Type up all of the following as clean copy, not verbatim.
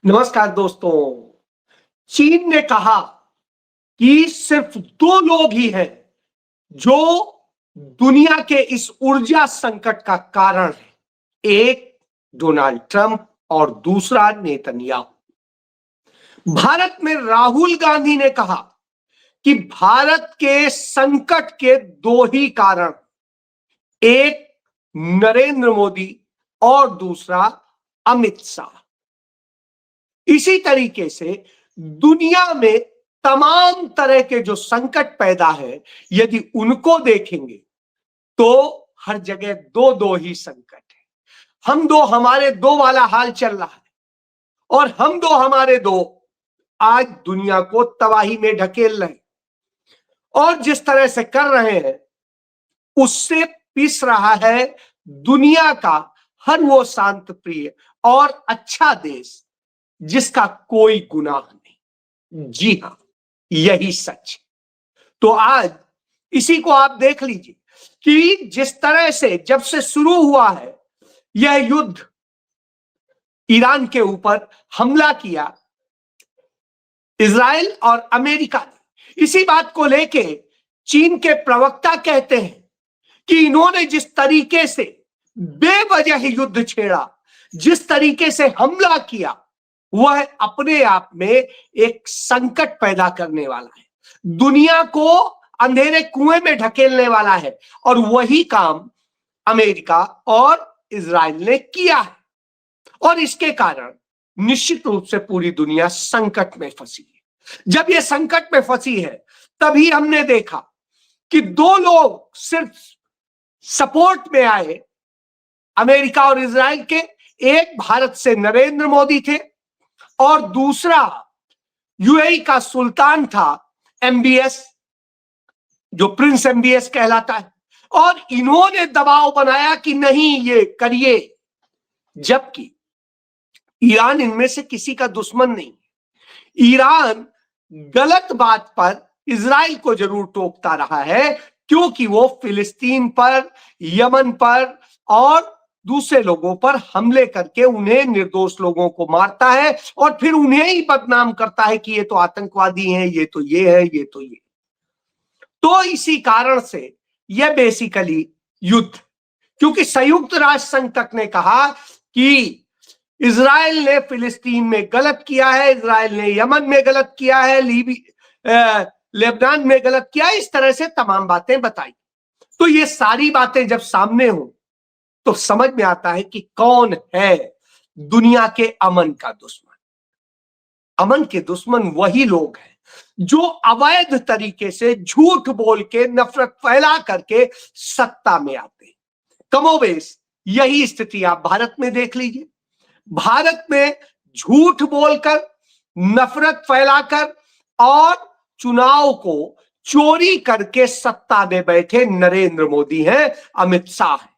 नमस्कार दोस्तों। चीन ने कहा कि सिर्फ दो लोग ही हैं जो दुनिया के इस ऊर्जा संकट का कारण है। एक डोनाल्ड ट्रंप और दूसरा नेतन्याहू। भारत में राहुल गांधी ने कहा कि भारत के संकट के दो ही कारण, एक नरेंद्र मोदी और दूसरा अमित शाह। इसी तरीके से दुनिया में तमाम तरह के जो संकट पैदा है, यदि उनको देखेंगे तो हर जगह दो दो ही संकट है। हम दो हमारे दो वाला हाल चल रहा है और हम दो हमारे दो आज दुनिया को तबाही में ढकेल रहे हैं और जिस तरह से कर रहे हैं उससे पिस रहा है दुनिया का हर वो शांत प्रिय और अच्छा देश जिसका कोई गुनाह नहीं। जी हां, यही सच है। तो आज इसी को आप देख लीजिए कि जिस तरह से जब से शुरू हुआ है यह युद्ध, ईरान के ऊपर हमला किया इजराइल और अमेरिका ने। इसी बात को लेके चीन के प्रवक्ता कहते हैं कि इन्होंने जिस तरीके से बेवजह युद्ध छेड़ा, जिस तरीके से हमला किया, वह अपने आप में एक संकट पैदा करने वाला है, दुनिया को अंधेरे कुएं में ढकेलने वाला है। और वही काम अमेरिका और इजराइल ने किया है और इसके कारण निश्चित रूप से पूरी दुनिया संकट में फंसी है। जब यह संकट में फंसी है तभी हमने देखा कि दो लोग सिर्फ सपोर्ट में आए अमेरिका और इजराइल के। एक भारत से नरेंद्र मोदी थे और दूसरा यूएई का सुल्तान था एमबीएस, जो प्रिंस एमबीएस कहलाता है। और इन्होंने दबाव बनाया कि नहीं ये करिए, जबकि ईरान इनमें से किसी का दुश्मन नहीं। ईरान गलत बात पर इजराइल को जरूर टोकता रहा है क्योंकि वो फिलिस्तीन पर, यमन पर और दूसरे लोगों पर हमले करके उन्हें, निर्दोष लोगों को मारता है और फिर उन्हें ही बदनाम करता है कि ये तो आतंकवादी हैं, ये तो ये है, ये तो ये। तो इसी कारण से यह बेसिकली युद्ध, क्योंकि संयुक्त राष्ट्र संघ तक ने कहा कि इजराइल ने फिलिस्तीन में गलत किया है, इजराइल ने यमन में गलत किया है, लेबनान में गलत किया है, इस तरह से तमाम बातें बताई। तो ये सारी बातें जब सामने हो तो समझ में आता है कि कौन है दुनिया के अमन का दुश्मन। अमन के दुश्मन वही लोग हैं जो अवैध तरीके से झूठ बोल के, नफरत फैला करके सत्ता में आते हैं। कमोबेश यही स्थिति आप भारत में देख लीजिए। भारत में झूठ बोलकर, नफरत फैलाकर और चुनाव को चोरी करके सत्ता में बैठे नरेंद्र मोदी हैं, अमित शाह हैं।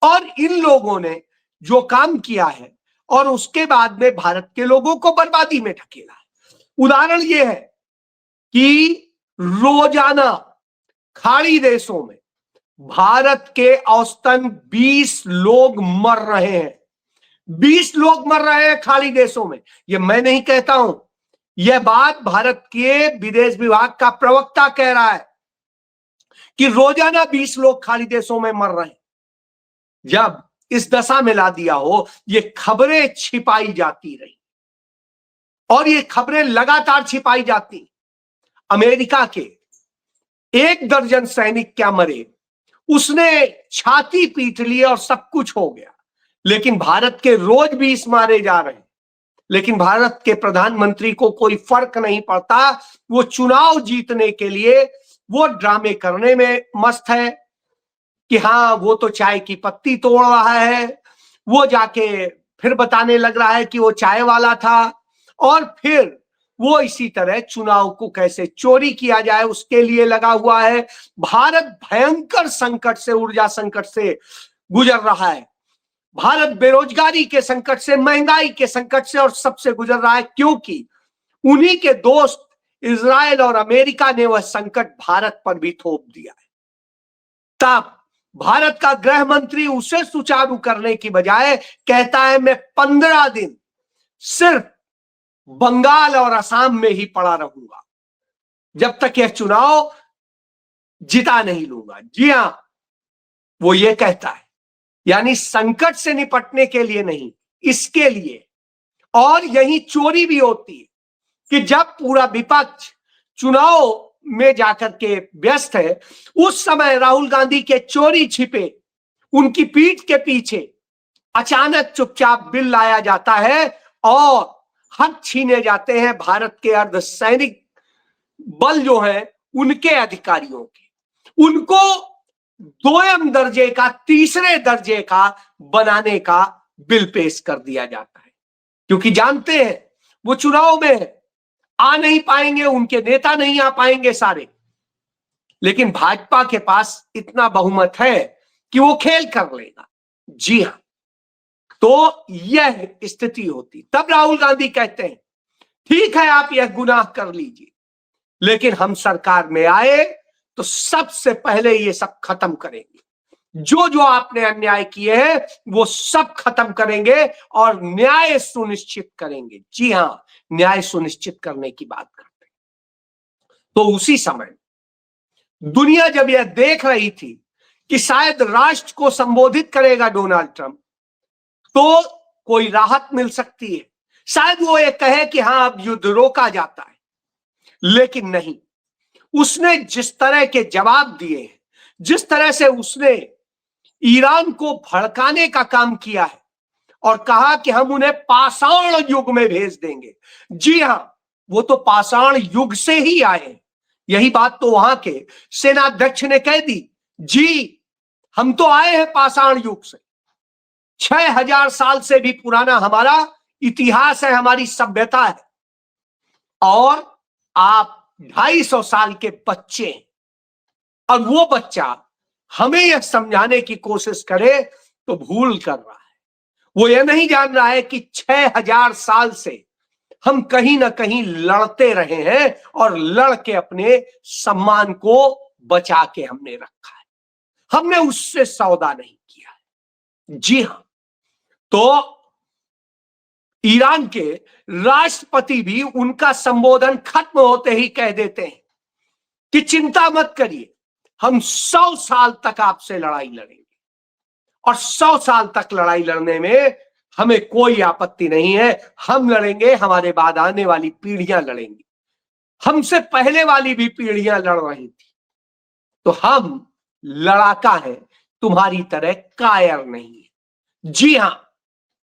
और इन लोगों ने जो काम किया है और उसके बाद में भारत के लोगों को बर्बादी में ढकेला है। उदाहरण यह है कि रोजाना खाड़ी देशों में भारत के औसतन 20 लोग मर रहे हैं। 20 लोग मर रहे हैं खाड़ी देशों में। यह मैं नहीं कहता हूं, यह बात भारत के विदेश विभाग का प्रवक्ता कह रहा है कि रोजाना 20 लोग खाड़ी देशों में मर रहे हैं। जब इस दशा में ला दिया हो, ये खबरें छिपाई जाती रही और ये खबरें लगातार छिपाई जाती। अमेरिका के 1 दर्जन सैनिक क्या मरे, उसने छाती पीट ली और सब कुछ हो गया। लेकिन भारत के रोज 20 मारे जा रहे हैं, लेकिन भारत के प्रधानमंत्री को कोई फर्क नहीं पड़ता। वो चुनाव जीतने के लिए वो ड्रामे करने में मस्त है कि हाँ वो तो चाय की पत्ती तोड़ रहा है, वो जाके फिर बताने लग रहा है कि वो चाय वाला था, और फिर वो इसी तरह चुनाव को कैसे चोरी किया जाए उसके लिए लगा हुआ है। भारत भयंकर संकट से, ऊर्जा संकट से गुजर रहा है। भारत बेरोजगारी के संकट से, महंगाई के संकट से और सबसे गुजर रहा है, क्योंकि उन्हीं के दोस्त इजराइल और अमेरिका ने वह संकट भारत पर भी थोप दिया है। तब भारत का गृह मंत्री उसे सुचारू करने की बजाय कहता है मैं 15 दिन सिर्फ बंगाल और असम में ही पड़ा रहूंगा जब तक यह चुनाव जिता नहीं लूंगा। जी हां, वो ये कहता है, यानी संकट से निपटने के लिए नहीं, इसके लिए। और यही चोरी भी होती है कि जब पूरा विपक्ष चुनाव में जाकर के व्यस्त है, उस समय राहुल गांधी के चोरी छिपे उनकी पीठ के पीछे अचानक चुपचाप बिल लाया जाता है और हक छीने जाते हैं भारत के अर्धसैनिक बल जो है उनके अधिकारियों के। उनको दोयम दर्जे का, तीसरे दर्जे का बनाने का बिल पेश कर दिया जाता है, क्योंकि जानते हैं वो चुनाव में आ नहीं पाएंगे, उनके नेता नहीं आ पाएंगे सारे, लेकिन भाजपा के पास इतना बहुमत है कि वो खेल कर लेगा। जी हां, तो यह स्थिति होती। तब राहुल गांधी कहते हैं, ठीक है आप यह गुनाह कर लीजिए, लेकिन हम सरकार में आए तो सबसे पहले ये सब खत्म करेंगे, जो जो आपने अन्याय किए हैं वो सब खत्म करेंगे और न्याय सुनिश्चित करेंगे। जी हां, न्याय सुनिश्चित करने की बात करते हैं। तो उसी समय दुनिया जब यह देख रही थी कि शायद राष्ट्र को संबोधित करेगा डोनाल्ड ट्रंप तो कोई राहत मिल सकती है, शायद वो ये कहे कि हां अब युद्ध रोका जाता है, लेकिन नहीं। उसने जिस तरह के जवाब दिए, जिस तरह से उसने ईरान को भड़काने का काम किया है और कहा कि हम उन्हें पाषाण युग में भेज देंगे। जी हां, वो तो पाषाण युग से ही आए। यही बात तो वहां के सेनाध्यक्ष ने कह दी, जी हम तो आए हैं पाषाण युग से, 6000 साल से भी पुराना हमारा इतिहास है, हमारी सभ्यता है, और आप 250 साल के बच्चे, और वो बच्चा हमें यह समझाने की कोशिश करे तो भूल कर रहा है। वो यह नहीं जान रहा है कि 6000 साल से हम कहीं ना कहीं लड़ते रहे हैं और लड़ के अपने सम्मान को बचा के हमने रखा है, हमने उससे सौदा नहीं किया है। जी हां, तो ईरान के राष्ट्रपति भी उनका संबोधन खत्म होते ही कह देते हैं कि चिंता मत करिए, हम 100 साल तक आपसे लड़ाई लड़ेंगे, और 100 साल तक लड़ाई लड़ने में हमें कोई आपत्ति नहीं है। हम लड़ेंगे, हमारे बाद आने वाली पीढ़ियां लड़ेंगी, हमसे पहले वाली भी पीढ़ियां लड़ रही थी, तो हम लड़ाका हैं, तुम्हारी तरह कायर नहीं है। जी हां,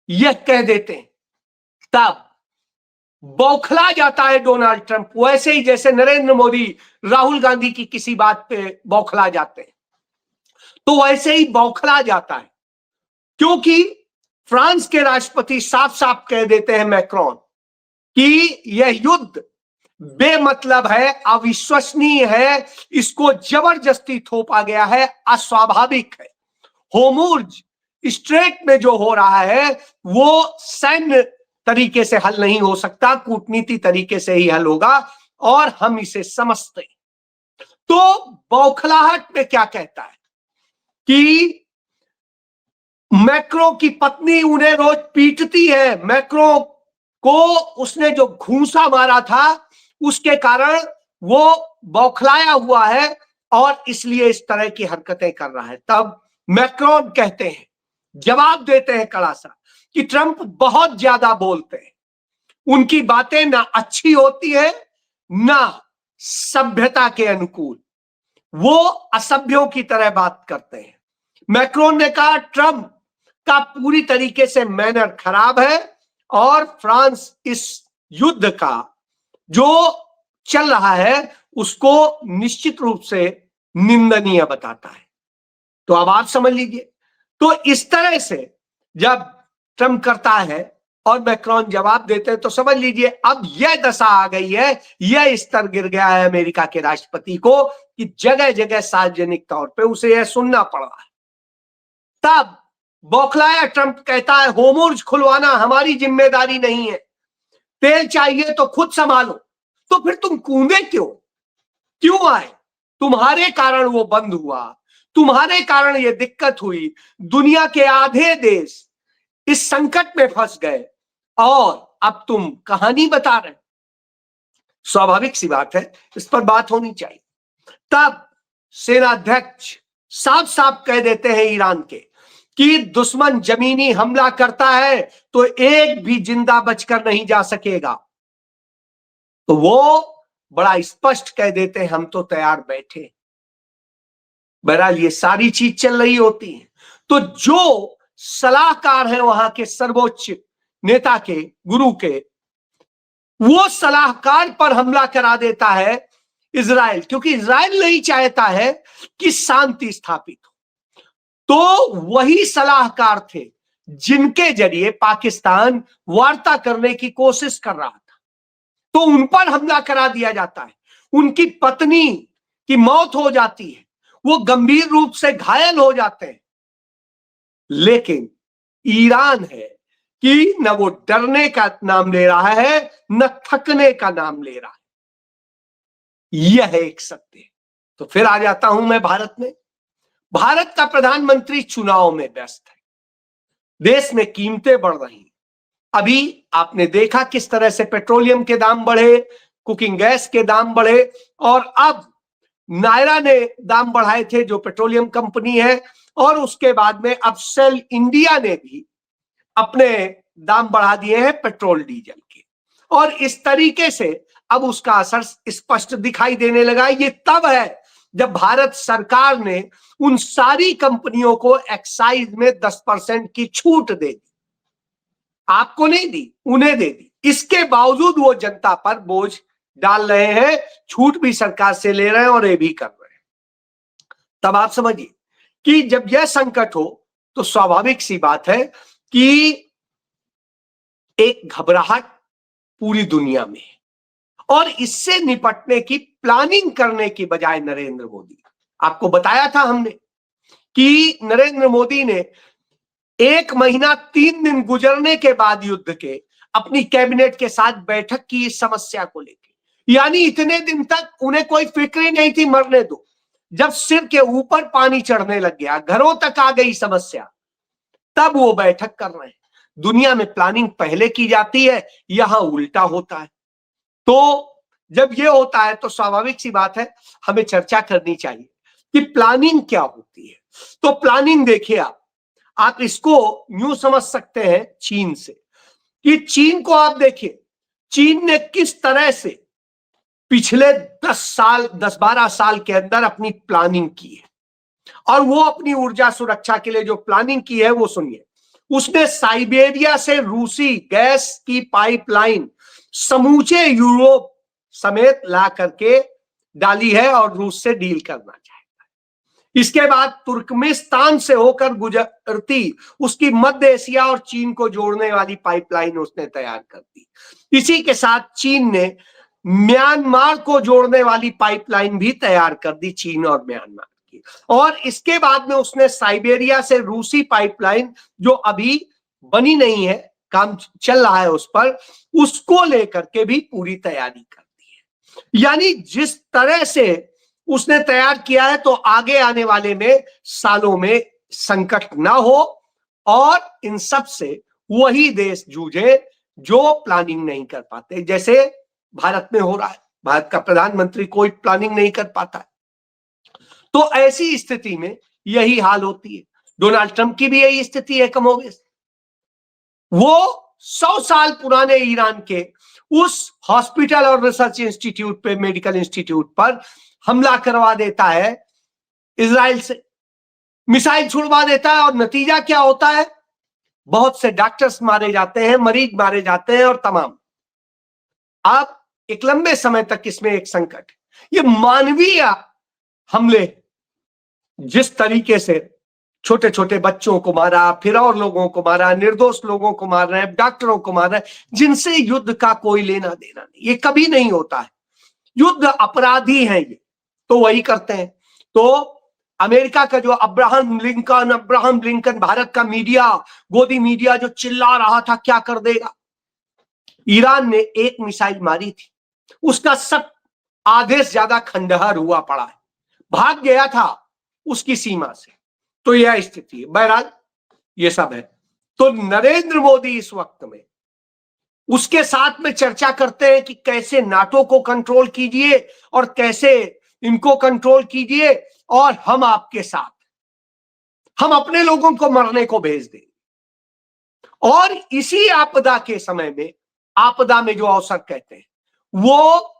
यह कह देते हैं, तब बौखला जाता है डोनाल्ड ट्रंप, वैसे ही जैसे नरेंद्र मोदी राहुल गांधी की किसी बात पे बौखला जाते हैं, तो वैसे ही बौखला जाता है, क्योंकि फ्रांस के राष्ट्रपति साफ साफ कह देते हैं मैक्रोन कि यह युद्ध बेमतलब है, अविश्वसनीय है, इसको जबरदस्ती थोपा गया है, अस्वाभाविक है। होर्मुज स्ट्रेट में जो हो रहा है वो सैन्य तरीके से हल नहीं हो सकता, कूटनीति तरीके से ही हल होगा, और हम इसे समझते हैं। तो बौखलाहट में क्या कहता है कि मैक्रो की पत्नी उन्हें रोज पीटती है, मैक्रो को उसने जो घूंसा मारा था उसके कारण वो बौखलाया हुआ है और इसलिए इस तरह की हरकतें कर रहा है। तब मैक्रोन कहते हैं, जवाब देते हैं कड़ा सा, कि ट्रंप बहुत ज्यादा बोलते हैं, उनकी बातें ना अच्छी होती है ना सभ्यता के अनुकूल, वो असभ्यों की तरह बात करते हैं। मैक्रोन ने कहा ट्रंप का पूरी तरीके से मैनर खराब है और फ्रांस इस युद्ध का जो चल रहा है उसको निश्चित रूप से निंदनीय बताता है। तो अब आप समझ लीजिए, तो इस तरह से जब ट्रंप करता है और मैक्रोन जवाब देते हैं तो समझ लीजिए अब यह दशा आ गई है, यह स्तर गिर गया है अमेरिका के राष्ट्रपति को कि जगह जगह सार्वजनिक तौर पे उसे यह सुनना पड़ रहा है। तब बौखलाया ट्रंप कहता है होर्मुज खुलवाना हमारी जिम्मेदारी नहीं है, तेल चाहिए तो खुद संभालो। तो फिर तुम कूदे क्यों आए? तुम्हारे कारण वो बंद हुआ, तुम्हारे कारण ये दिक्कत हुई, दुनिया के आधे देश इस संकट में फंस गए और अब तुम कहानी बता रहे हो। स्वाभाविक सी बात है, इस पर बात होनी चाहिए। तब सेनाध्यक्ष साफ साफ कह देते हैं ईरान के कि दुश्मन जमीनी हमला करता है तो एक भी जिंदा बचकर नहीं जा सकेगा। तो वो बड़ा स्पष्ट कह देते हैं हम तो तैयार बैठे। बहरहाल ये सारी चीज चल रही होती है तो जो सलाहकार हैं वहां के सर्वोच्च नेता के, गुरु के, वो सलाहकार पर हमला करा देता है इजराइल, क्योंकि इजराइल नहीं चाहता है कि शांति स्थापित हो। तो वही सलाहकार थे जिनके जरिए पाकिस्तान वार्ता करने की कोशिश कर रहा था, तो उन पर हमला करा दिया जाता है। उनकी पत्नी की मौत हो जाती है, वो गंभीर रूप से घायल हो जाते हैं। लेकिन ईरान है कि न वो डरने का नाम ले रहा है न थकने का नाम ले रहा है। यह एक सत्य है। तो फिर आ जाता हूं मैं भारत में। भारत का प्रधानमंत्री चुनाव में व्यस्त है, देश में कीमतें बढ़ रही हैं। अभी आपने देखा किस तरह से पेट्रोलियम के दाम बढ़े, कुकिंग गैस के दाम बढ़े, और अब नायरा ने दाम बढ़ाए थे जो पेट्रोलियम कंपनी है, और उसके बाद में अब शेल इंडिया ने भी अपने दाम बढ़ा दिए हैं पेट्रोल डीजल के। और इस तरीके से अब उसका असर स्पष्ट दिखाई देने लगा। ये तब है जब भारत सरकार ने उन सारी कंपनियों को एक्साइज में 10% की छूट दे दी। आपको नहीं दी, उन्हें दे दी। इसके बावजूद वो जनता पर बोझ डाल रहे हैं, छूट भी सरकार से ले रहे हैं और ये भी कर रहे हैं। तब आप समझिए कि जब यह संकट हो तो स्वाभाविक सी बात है कि एक घबराहट पूरी दुनिया में है, और इससे निपटने की प्लानिंग करने की बजाय नरेंद्र मोदी, आपको बताया था हमने कि नरेंद्र मोदी ने 1 महीना 3 दिन गुजरने के बाद युद्ध के अपनी कैबिनेट के साथ बैठक की इस समस्या को लेकर। यानी इतने दिन तक उन्हें कोई फिक्र ही नहीं थी, मरने दो। जब सिर के ऊपर पानी चढ़ने लग गया, घरों तक आ गई समस्या, तब वो बैठक कर रहे हैं। दुनिया में प्लानिंग पहले की जाती है, यहां उल्टा होता है। तो जब ये होता है तो स्वाभाविक सी बात है हमें चर्चा करनी चाहिए कि प्लानिंग क्या होती है। तो प्लानिंग देखिए, आप इसको यूं समझ सकते हैं चीन से, कि चीन को आप देखिए, चीन ने किस तरह से पिछले 10-12 साल के अंदर अपनी प्लानिंग की है। और वो अपनी ऊर्जा सुरक्षा के लिए जो प्लानिंग की है वो सुनिए। उसने साइबेरिया से रूसी गैस की पाइपलाइन समूचे यूरोप समेत ला करके डाली है और रूस से डील करना चाहता है। इसके बाद तुर्कमेनिस्तान से होकर गुजरती उसकी मध्य एशिया और चीन को जोड़ने वाली पाइपलाइन उसने तैयार कर दी। इसी के साथ चीन ने म्यांमार को जोड़ने वाली पाइपलाइन भी तैयार कर दी, चीन और म्यांमार की। और इसके बाद में उसने साइबेरिया से रूसी पाइपलाइन, जो अभी बनी नहीं है, काम चल रहा है उस पर, उसको लेकर के भी पूरी तैयारी कर दी है। यानी जिस तरह से उसने तैयार किया है तो आगे आने वाले में सालों में संकट ना हो और इन सब से वही देश जूझे जो प्लानिंग नहीं कर पाते, जैसे भारत में हो रहा है। भारत का प्रधानमंत्री कोई प्लानिंग नहीं कर पाता है। तो ऐसी स्थिति में यही हाल होती है। डोनाल्ड ट्रंप की भी यही स्थिति है कमोबेश। वो 100 साल पुराने ईरान के उस हॉस्पिटल और रिसर्च इंस्टीट्यूट पे, मेडिकल इंस्टीट्यूट पर हमला करवा देता है इजराइल से, मिसाइल छुड़वा देता है, और नतीजा क्या होता है? बहुत से डॉक्टर्स मारे जाते हैं, मरीज मारे जाते हैं और तमाम। अब एक लंबे समय तक इसमें एक संकट, ये मानवीय हमले, जिस तरीके से छोटे छोटे बच्चों को मारा, फिर और लोगों को मारा, निर्दोष लोगों को मार रहे हैं, डॉक्टरों को मार रहे हैं, जिनसे युद्ध का कोई लेना देना नहीं, ये कभी नहीं होता है। युद्ध अपराधी हैं ये, तो वही करते हैं। तो अमेरिका का जो अब्राहम लिंकन, भारत का मीडिया, गोदी मीडिया जो चिल्ला रहा था क्या कर देगा, ईरान ने एक मिसाइल मारी थी, उसका सब आधे से ज्यादा खंडहर हुआ पड़ा है, भाग गया था उसकी सीमा से। तो यह स्थिति है। बहरहाल ये सब है। तो नरेंद्र मोदी इस वक्त में उसके साथ में चर्चा करते हैं कि कैसे नाटो को कंट्रोल कीजिए और कैसे इनको कंट्रोल कीजिए, और हम आपके साथ, हम अपने लोगों को मरने को भेज दें। और इसी आपदा के समय में, आपदा में जो अवसर कहते हैं, वो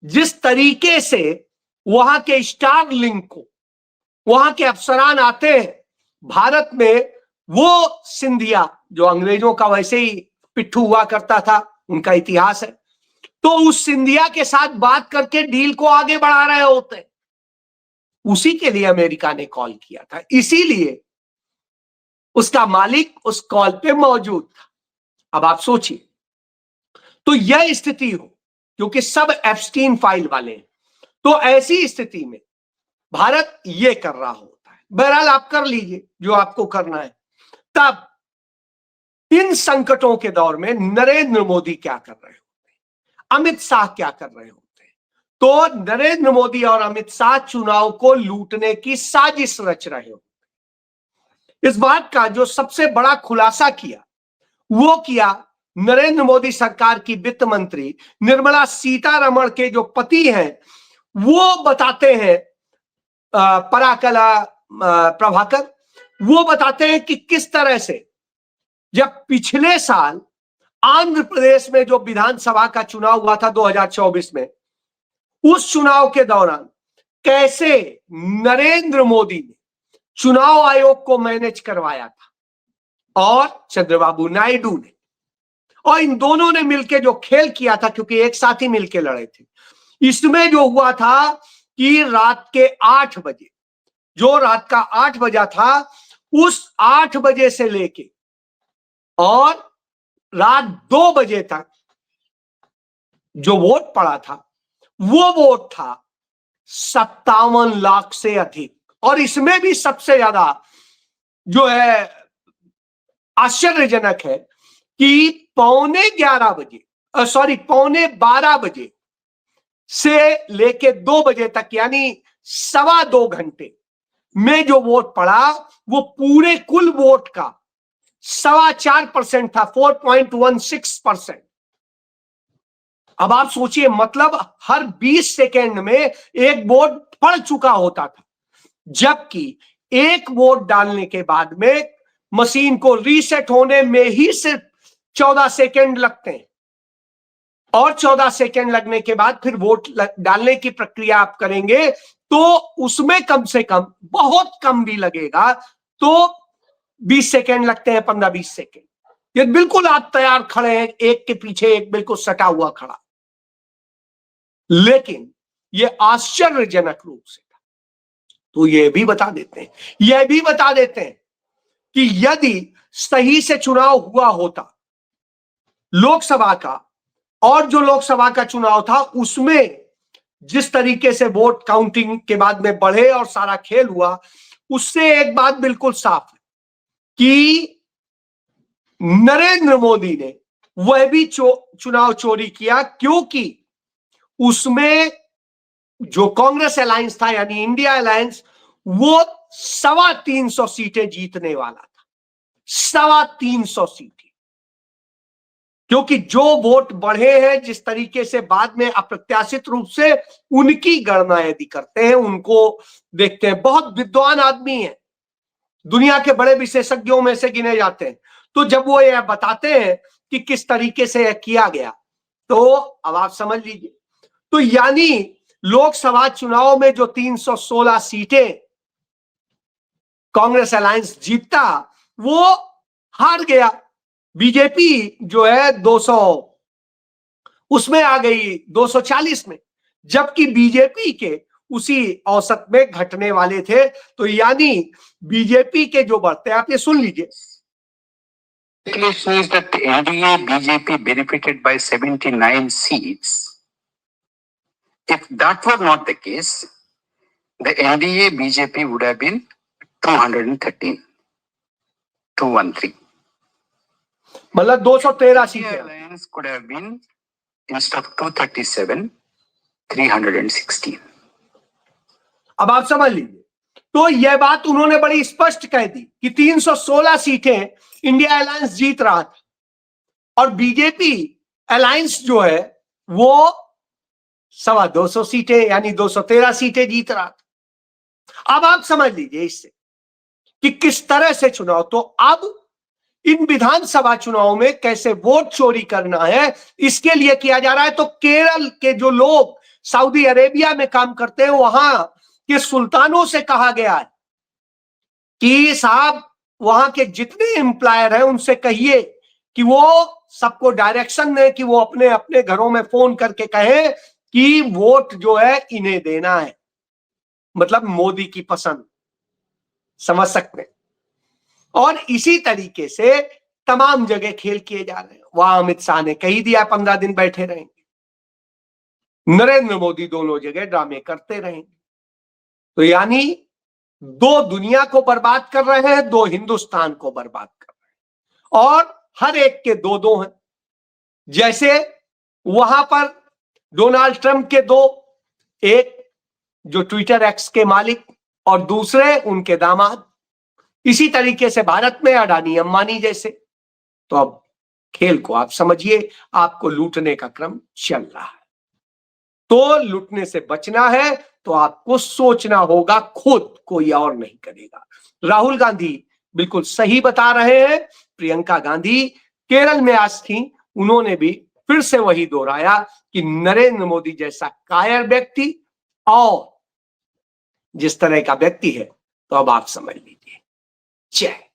जिस तरीके से वहां के स्टार लिंक को, वहां के अफसरान आते हैं भारत में, वो सिंधिया जो अंग्रेजों का वैसे ही पिट्ठू हुआ करता था, उनका इतिहास है, तो उस सिंधिया के साथ बात करके डील को आगे बढ़ा रहे होते हैं। उसी के लिए अमेरिका ने कॉल किया था, इसीलिए उसका मालिक उस कॉल पे मौजूद था। अब आप सोचिए, तो यह स्थिति हो, क्योंकि सब एप्स्टीन फाइल वाले हैं, तो ऐसी स्थिति में भारत ये कर रहा होता है। बहरहाल आप कर लीजिए जो आपको करना है। तब इन संकटों के दौर में नरेंद्र मोदी क्या कर रहे होते हैं, अमित शाह क्या कर रहे होते हैं? तो नरेंद्र मोदी और अमित शाह चुनाव को लूटने की साजिश रच रहे होते हैं। इस बात का जो सबसे बड़ा खुलासा किया, वो किया नरेंद्र मोदी सरकार की वित्त मंत्री निर्मला सीतारमण के जो पति हैं, वो बताते हैं, पराकला प्रभाकर, वो बताते हैं कि किस तरह से जब पिछले साल आंध्र प्रदेश में जो विधानसभा का चुनाव हुआ था 2024 में, उस चुनाव के दौरान कैसे नरेंद्र मोदी ने चुनाव आयोग को मैनेज करवाया था और चंद्रबाबू नायडू ने, और इन दोनों ने मिलकर जो खेल किया था, क्योंकि एक साथ ही मिलकर लड़े थे, इसमें जो हुआ था कि रात के 8 बजे, जो रात का 8 बजा था, उस 8 बजे से लेके और रात 2 बजे तक जो वोट पड़ा था, वो वोट था 57 लाख से अधिक। और इसमें भी सबसे ज्यादा जो है आश्चर्यजनक है कि पौने 12 बजे से लेके 2 बजे तक, यानी 2.25 घंटे में जो वोट पड़ा, वो पूरे कुल वोट का 4.25% था, 4.16%। अब आप सोचिए, मतलब हर 20 सेकेंड में एक वोट पड़ चुका होता था, जबकि एक वोट डालने के बाद में मशीन को रीसेट होने में ही सिर्फ 14 सेकेंड लगते हैं, और 14 सेकेंड लगने के बाद फिर वोट डालने की प्रक्रिया आप करेंगे तो उसमें कम से कम, बहुत कम भी लगेगा तो 20 सेकेंड लगते हैं, 15-20 सेकेंड। ये बिल्कुल आप तैयार खड़े हैं, एक के पीछे एक बिल्कुल सटा हुआ खड़ा। लेकिन ये आश्चर्यजनक रूप से था। तो ये भी बता देते हैं कि यदि सही से चुनाव हुआ होता लोकसभा का, और जो लोकसभा का चुनाव था उसमें जिस तरीके से वोट काउंटिंग के बाद में बढ़े और सारा खेल हुआ, उससे एक बात बिल्कुल साफ है कि नरेंद्र मोदी ने वह भी चुनाव चोरी किया, क्योंकि उसमें जो कांग्रेस अलायंस था, यानी इंडिया अलायंस, वो 325 सीटें जीतने वाला था, 325 सीटें। क्योंकि जो वोट बढ़े हैं जिस तरीके से बाद में अप्रत्याशित रूप से, उनकी गणना यदि करते हैं, उनको देखते हैं, बहुत विद्वान आदमी है, दुनिया के बड़े विशेषज्ञों में से गिने जाते हैं, तो जब वो यह बताते हैं कि किस तरीके से यह किया गया, तो अब आप समझ लीजिए। तो यानी लोकसभा चुनाव में जो 316 सीटें कांग्रेस अलायंस जीतता, वो हार गया। बीजेपी जो है 200 उसमें आ गई 240 में, जबकि बीजेपी के उसी औसत में घटने वाले थे। तो यानी बीजेपी के जो बढ़ते, आप ये सुन लीजिए, says that NDA BJP benefited by 79 seats. If that were not the case, the NDA BJP would have been 213, 213. मतलब 213 सीटें। Alliance could have been, instead of 237, 316. अब आप समझ लीजिए, तो यह बात उन्होंने बड़ी स्पष्ट कह दी कि 316 सीटें इंडिया अलायंस जीत रहा था, और बीजेपी अलायंस जो है वो 225 सीटें यानी 213 सीटें जीत रहा था। अब आप समझ लीजिए इससे कि किस तरह से चुनाव, तो अब इन विधानसभा चुनाव में कैसे वोट चोरी करना है इसके लिए किया जा रहा है। तो केरल के जो लोग सऊदी अरेबिया में काम करते हैं वहां के सुल्तानों से कहा गया है कि साहब वहां के जितने एम्प्लॉयर हैं उनसे कहिए कि वो सबको डायरेक्शन दें कि वो अपने अपने घरों में फोन करके कहें कि वोट जो है इन्हें देना है, मतलब मोदी की पसंद, समझ सकते हैं। और इसी तरीके से तमाम जगह खेल किए जा रहे हैं। वहां अमित शाह ने कही दिया 15 दिन बैठे रहेंगे, नरेंद्र मोदी दोनों जगह ड्रामे करते रहेंगे। तो यानी दो दुनिया को बर्बाद कर रहे हैं, दो हिंदुस्तान को बर्बाद कर रहे हैं, और हर एक के दो दो हैं। जैसे वहां पर डोनाल्ड ट्रंप के दो, एक जो ट्विटर एक्स के मालिक और दूसरे उनके दामाद, इसी तरीके से भारत में अडानी अंबानी जैसे। तो अब खेल को आप समझिए, आपको लूटने का क्रम चल रहा है। तो लूटने से बचना है तो आपको सोचना होगा खुद, कोई और नहीं करेगा। राहुल गांधी बिल्कुल सही बता रहे हैं। प्रियंका गांधी केरल में आज थी, उन्होंने भी फिर से वही दोहराया कि नरेंद्र मोदी जैसा कायर व्यक्ति और जिस तरह का व्यक्ति है, तो अब आप समझ लीजिए। जय